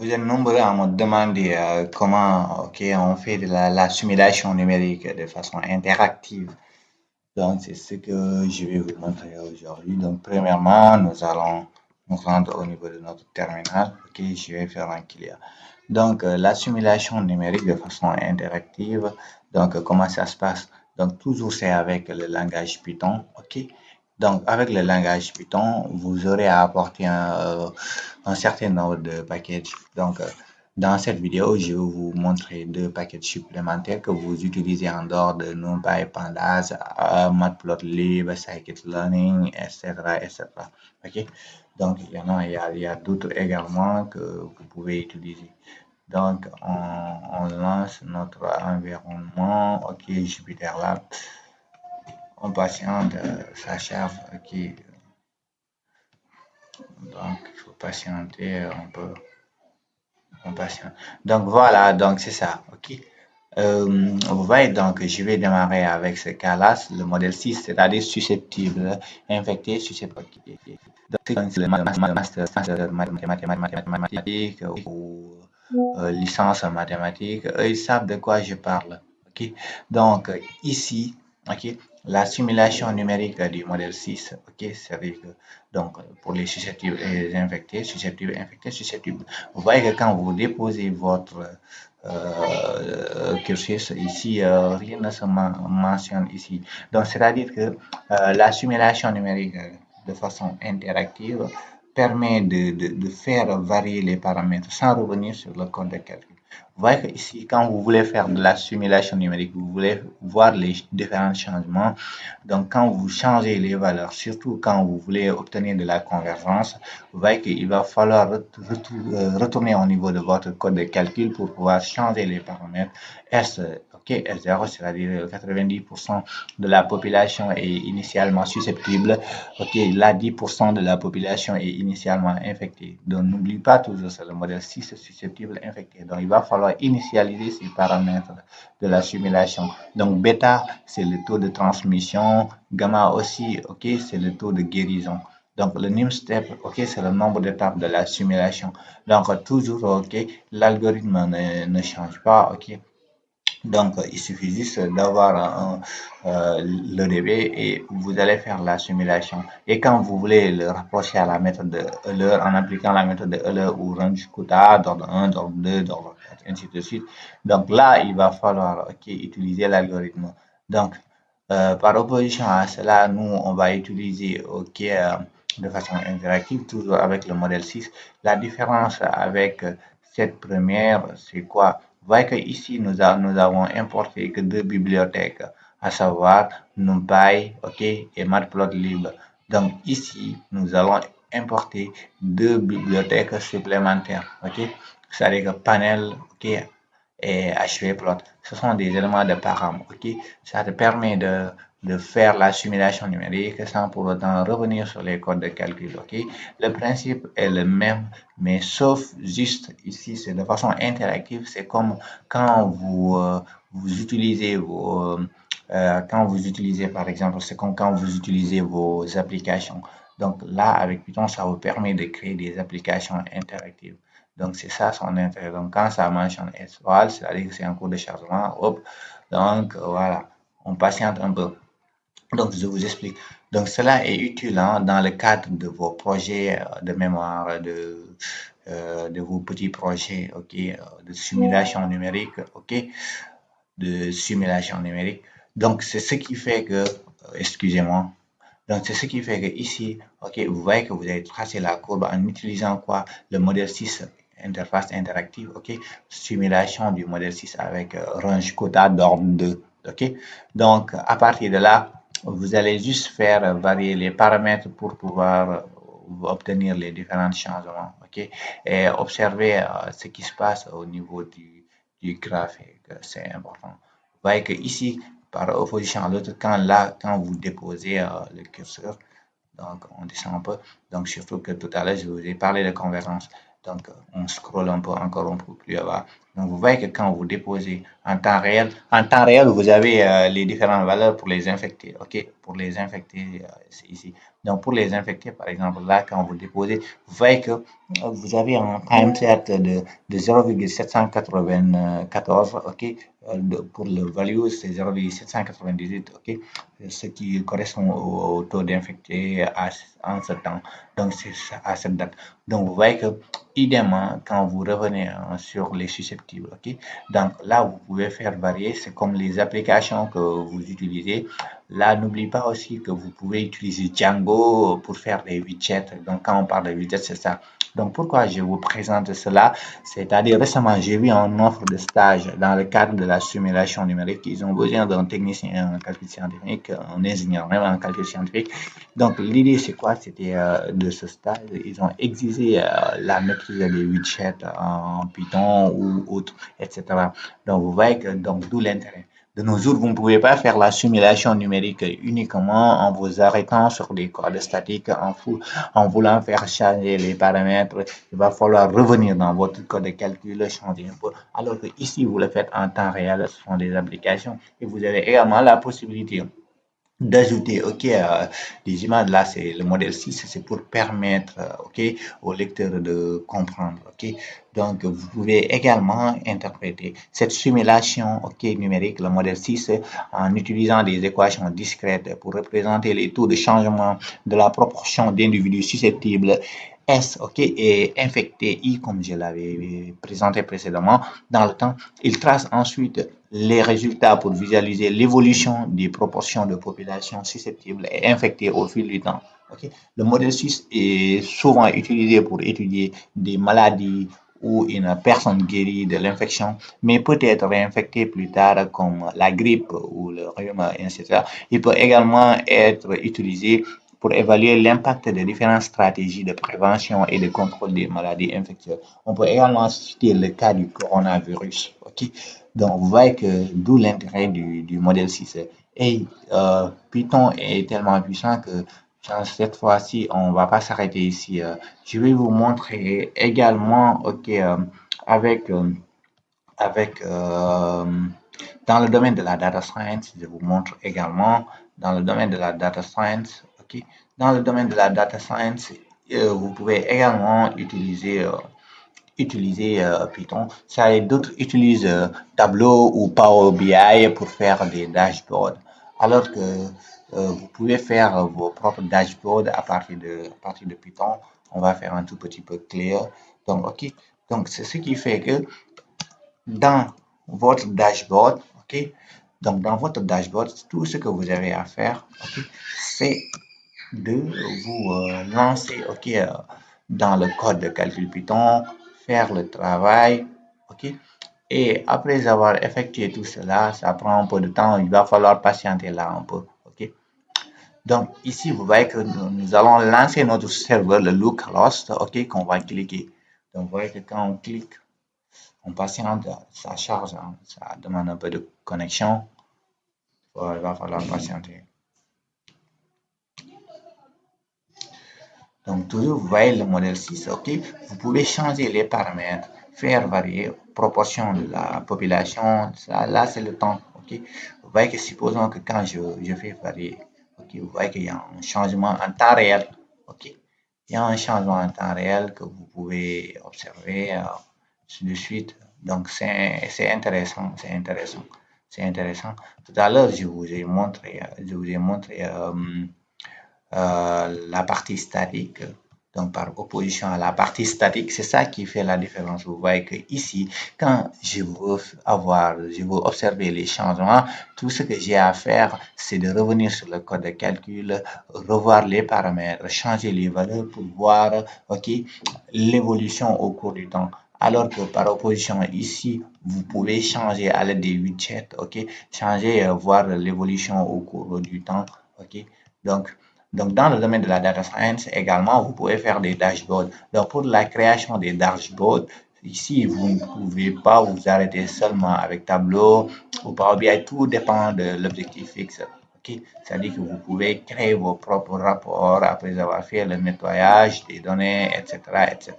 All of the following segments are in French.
Vous êtes nombreux à me demander comment on fait de la simulation numérique de façon interactive. Donc, c'est ce que je vais vous montrer aujourd'hui. Donc, premièrement, nous allons nous rendre au niveau de notre terminal. Ok, je vais faire un clear. Donc, la simulation numérique de façon interactive. Donc, comment ça se passe? Donc, toujours c'est avec le langage Python. Ok. Donc, avec le langage Python, vous aurez à apporter un certain nombre de packages. Donc, dans cette vidéo, je vais vous montrer deux packages supplémentaires que vous utilisez en dehors de NumPy, Pandas, Matplotlib, Scikit-learn, etc., etc. Ok? Donc, il y a d'autres également que vous pouvez utiliser. Donc, on lance notre environnement. Ok, JupyterLab. On patiente, ça charge. Ok, donc il faut patienter un peu. On patiente. Donc, voilà, donc c'est ça. Ok. Vous voyez, donc, je vais démarrer avec ce cas-là, le modèle 6, c'est-à-dire susceptible, infecté, susceptible. Donc, c'est le master mathématiques ou licence en mathématiques. Eux, ils savent de quoi je parle. Ok. Donc, ici, ok, la simulation numérique du modèle 6, ok, c'est-à-dire que, donc, pour les susceptibles et les infectés, susceptibles, infectés, susceptibles. Vous voyez que quand vous déposez votre cursus ici, rien ne se mentionne ici. Donc, c'est-à-dire que la simulation numérique de façon interactive permet de faire varier les paramètres sans revenir sur le code de calcul. Vous voyez que ici, quand vous voulez faire de la simulation numérique, vous voulez voir les différents changements. Donc, quand vous changez les valeurs, surtout quand vous voulez obtenir de la convergence, vous voyez qu'il va falloir retourner au niveau de votre code de calcul pour pouvoir changer les paramètres S, ok, S0, c'est-à-dire 90% de la population est initialement susceptible, ok, là 10% de la population est initialement infectée. Donc n'oublie pas toujours, c'est le modèle 6 susceptible infecté. Donc il va falloir initialiser ces paramètres de la simulation. Donc bêta, c'est le taux de transmission, gamma aussi, ok, c'est le taux de guérison. Donc, le num step, ok, c'est le nombre d'étapes de la simulation. Donc, toujours, ok, l'algorithme ne change pas, ok. Donc, il suffit juste d'avoir l'EDB et vous allez faire la simulation. Et quand vous voulez le rapprocher à la méthode de Euler, en appliquant la méthode de Euler ou range quota, d'ordre 1, d'ordre 2, d'ordre 4, ainsi de suite. Donc là, il va falloir utiliser l'algorithme. Donc, par opposition à cela, nous, on va utiliser de façon interactive, toujours avec le modèle 6. La différence avec cette première, c'est quoi? Vous voyez qu'ici, nous avons importé que deux bibliothèques, à savoir NumPy, ok, et Matplotlib. Donc ici, nous allons importer deux bibliothèques supplémentaires, ok. C'est-à-dire que panel, ok, et HVplot. Ce sont des éléments de paramètres, ok. Ça te permet de faire la simulation numérique sans pour autant revenir sur les codes de calcul, ok. Le principe est le même, mais sauf juste ici, c'est de façon interactive. C'est comme quand vous utilisez quand vous utilisez, par exemple, c'est comme quand vous utilisez vos applications. Donc là, avec Python, ça vous permet de créer des applications interactives. Donc c'est ça son intérêt. Donc quand ça mentionne étoile, c'est-à-dire que c'est un cours de chargement. Hop. Donc voilà, on patiente un peu. Donc, je vous explique. Donc, cela est utile dans le cadre de vos projets de mémoire, de vos petits projets, ok, de simulation numérique, ok, de simulation numérique. Donc, c'est ce qui fait que, excusez-moi, donc c'est ce qui fait que ici, ok, vous voyez que vous avez tracé la courbe en utilisant quoi? Le modèle 6 interface interactive, ok, simulation du modèle 6 avec range quota d'ordre 2, ok. Donc, à partir de là, vous allez juste faire varier les paramètres pour pouvoir obtenir les différents changements, ok, et observer ce qui se passe au niveau du graphique, c'est important. Vous voyez que ici, par opposition à l'autre, quand vous déposez le curseur, donc on descend un peu, donc surtout que tout à l'heure, je vous ai parlé de convergence. Donc, on scrolle un peu encore un peu plus bas. Donc, vous voyez que quand vous déposez en temps réel, vous avez les différentes valeurs pour les infecter. OK? Pour les infecter, c'est ici. Donc, pour les infecter, par exemple, là, quand vous déposez, vous voyez que vous avez un timeset de 0,794, OK? Pour le value, c'est 0,798, OK? Ce qui correspond au taux d'infecté en ce temps. Donc, c'est à cette date. Donc, vous voyez que, idéalement, quand vous revenez sur les susceptibles, OK? Donc, là, vous pouvez faire varier. C'est comme les applications que vous utilisez. Là, n'oubliez pas aussi que vous pouvez utiliser Django pour faire des widgets. Donc, quand on parle de widgets, c'est ça. Donc, pourquoi je vous présente cela? C'est-à-dire, récemment, j'ai vu une offre de stage dans le cadre de la simulation numérique. Ils ont besoin d'un technicien en calcul scientifique, un ingénieur même en calcul scientifique. Donc, l'idée, c'est quoi? C'était de ce stage. Ils ont exigé la maîtrise des widgets en Python ou autre, etc. Donc, vous voyez que, donc, d'où l'intérêt. De nos jours, vous ne pouvez pas faire la simulation numérique uniquement en vous arrêtant sur des codes statiques, en voulant faire changer les paramètres. Il va falloir revenir dans votre code de calcul, changer un peu. Alors que ici, vous le faites en temps réel, ce sont des applications. Et vous avez également la possibilité d'ajouter, OK, des images. Là, c'est le modèle 6, c'est pour permettre, OK, au lecteur de comprendre, OK. Donc, vous pouvez également interpréter cette simulation, OK, numérique, le modèle 6, en utilisant des équations discrètes pour représenter les taux de changement de la proportion d'individus susceptibles S, OK, et infecté I, comme je l'avais présenté précédemment, dans le temps. Il trace ensuite les résultats pour visualiser l'évolution des proportions de population susceptibles et infectées au fil du temps. OK. Le modèle suisse est souvent utilisé pour étudier des maladies où une personne guérie de l'infection, mais peut être réinfectée plus tard comme la grippe ou le rhume, etc. Il peut également être utilisé pour évaluer l'impact des différentes stratégies de prévention et de contrôle des maladies infectieuses. On peut également citer le cas du coronavirus. OK? Donc, vous voyez que d'où l'intérêt du modèle 6. Et Python est tellement puissant que cette fois-ci, on ne va pas s'arrêter ici. Je vais vous montrer également, OK, avec, euh, avec dans le domaine de la data science, je vous montre également dans le domaine de la data science, OK, dans le domaine de la data science, vous pouvez également utiliser Python. Ça, d'autres utilisent Tableau ou Power BI pour faire des dashboards. Alors que vous pouvez faire vos propres dashboards à partir de Python. On va faire un tout petit peu clair. Donc, OK. Donc, c'est ce qui fait que dans votre dashboard, OK. Donc, dans votre dashboard, tout ce que vous avez à faire, OK, c'est de vous lancer, OK, dans le code de calcul Python, faire le travail, OK. Et après avoir effectué tout cela, ça prend un peu de temps, il va falloir patienter là un peu, OK. Donc ici, vous voyez que nous allons lancer notre serveur, le localhost, OK, qu'on va cliquer. Donc vous voyez que quand on clique, on patiente, ça charge, hein, ça demande un peu de connexion, il va falloir patienter. Donc, toujours, vous voyez le modèle 6, OK? Vous pouvez changer les paramètres, faire varier proportion de la population. Ça, là, c'est le temps, OK? Vous voyez que supposons que quand je fais varier, OK, vous voyez qu'il y a un changement en temps réel, OK? Il y a un changement en temps réel que vous pouvez observer de suite. Donc, c'est intéressant, c'est intéressant, c'est intéressant. Tout à l'heure, je vous ai montré la partie statique. Donc, par opposition à la partie statique, c'est ça qui fait la différence. Vous voyez que ici, quand je veux observer les changements, tout ce que j'ai à faire, c'est de revenir sur le code de calcul, revoir les paramètres, changer les valeurs pour voir, OK, l'évolution au cours du temps. Alors que par opposition ici, vous pouvez changer à l'aide des widgets, OK, changer, voir l'évolution au cours du temps, OK. Donc, donc, dans le domaine de la data science également, vous pouvez faire des dashboards. Donc, pour la création des dashboards, ici, vous ne pouvez pas vous arrêter seulement avec Tableau ou Power BI. Tout dépend de l'objectif fixe. OK? C'est-à-dire que vous pouvez créer vos propres rapports après avoir fait le nettoyage des données, etc., etc.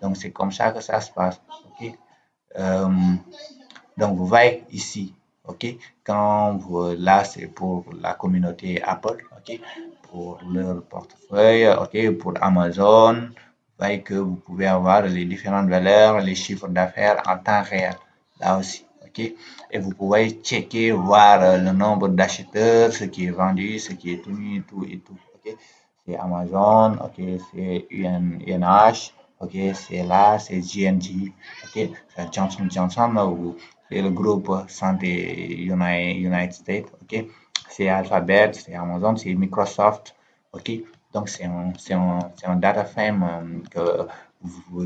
Donc, c'est comme ça que ça se passe. OK? Euh, donc, vous voyez ici, OK, quand vous, là, c'est pour la communauté Apple, OK, pour leur portefeuille, OK, pour Amazon, vous voyez que vous pouvez avoir les différentes valeurs, les chiffres d'affaires en temps réel, là aussi, OK. Et vous pouvez checker, voir le nombre d'acheteurs, ce qui est vendu, ce qui est tenu, et tout, OK. C'est Amazon, OK, c'est UNH, OK, c'est là, c'est GNG, OK, c'est Johnson Johnson, ou c'est le groupe Santé United States, OK, c'est Alphabet, c'est Amazon, c'est Microsoft, OK. Donc, c'est un data frame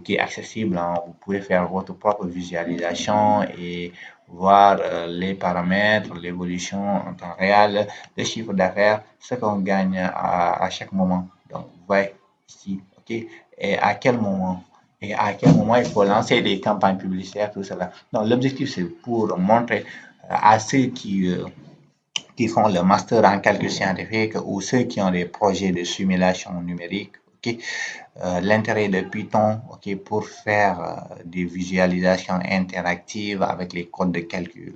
qui est accessible, hein. Vous pouvez faire votre propre visualisation et voir les paramètres, l'évolution en temps réel, le chiffre d'affaires, ce qu'on gagne à chaque moment. Donc, vous voyez ici, OK, et à quel moment. Et à quel moment il faut lancer des campagnes publicitaires, tout cela. Donc, l'objectif, c'est pour montrer à ceux qui font le master en calcul scientifique ou ceux qui ont des projets de simulation numérique, OK, l'intérêt de Python, OK, pour faire des visualisations interactives avec les codes de calcul,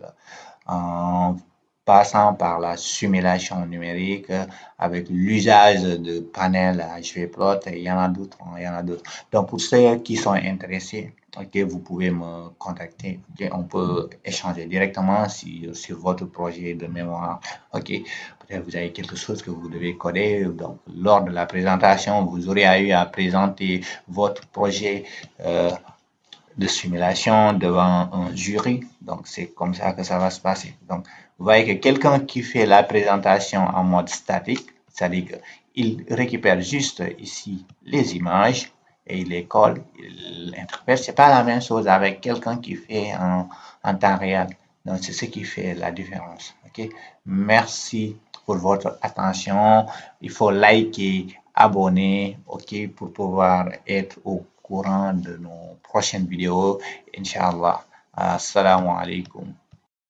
en passant par la simulation numérique, avec l'usage de panels HVplot, et il y en a d'autres, hein, il y en a d'autres. Donc, pour ceux qui sont intéressés, OK, vous pouvez me contacter. OK, on peut échanger directement sur votre projet de mémoire. OK, peut-être vous avez quelque chose que vous devez coder. Donc, lors de la présentation, vous aurez eu à présenter votre projet de simulation devant un jury. Donc, c'est comme ça que ça va se passer. Donc, vous voyez que quelqu'un qui fait la présentation en mode statique, c'est-à-dire qu'il récupère juste ici les images et il les colle, il interprète. C'est pas la même chose avec quelqu'un qui fait en temps réel. Donc, c'est ce qui fait la différence. OK? Merci pour votre attention. Il faut liker, abonner, OK, pour pouvoir être au courant de nos prochaines vidéos. Inch'Allah. Assalamu alaikum.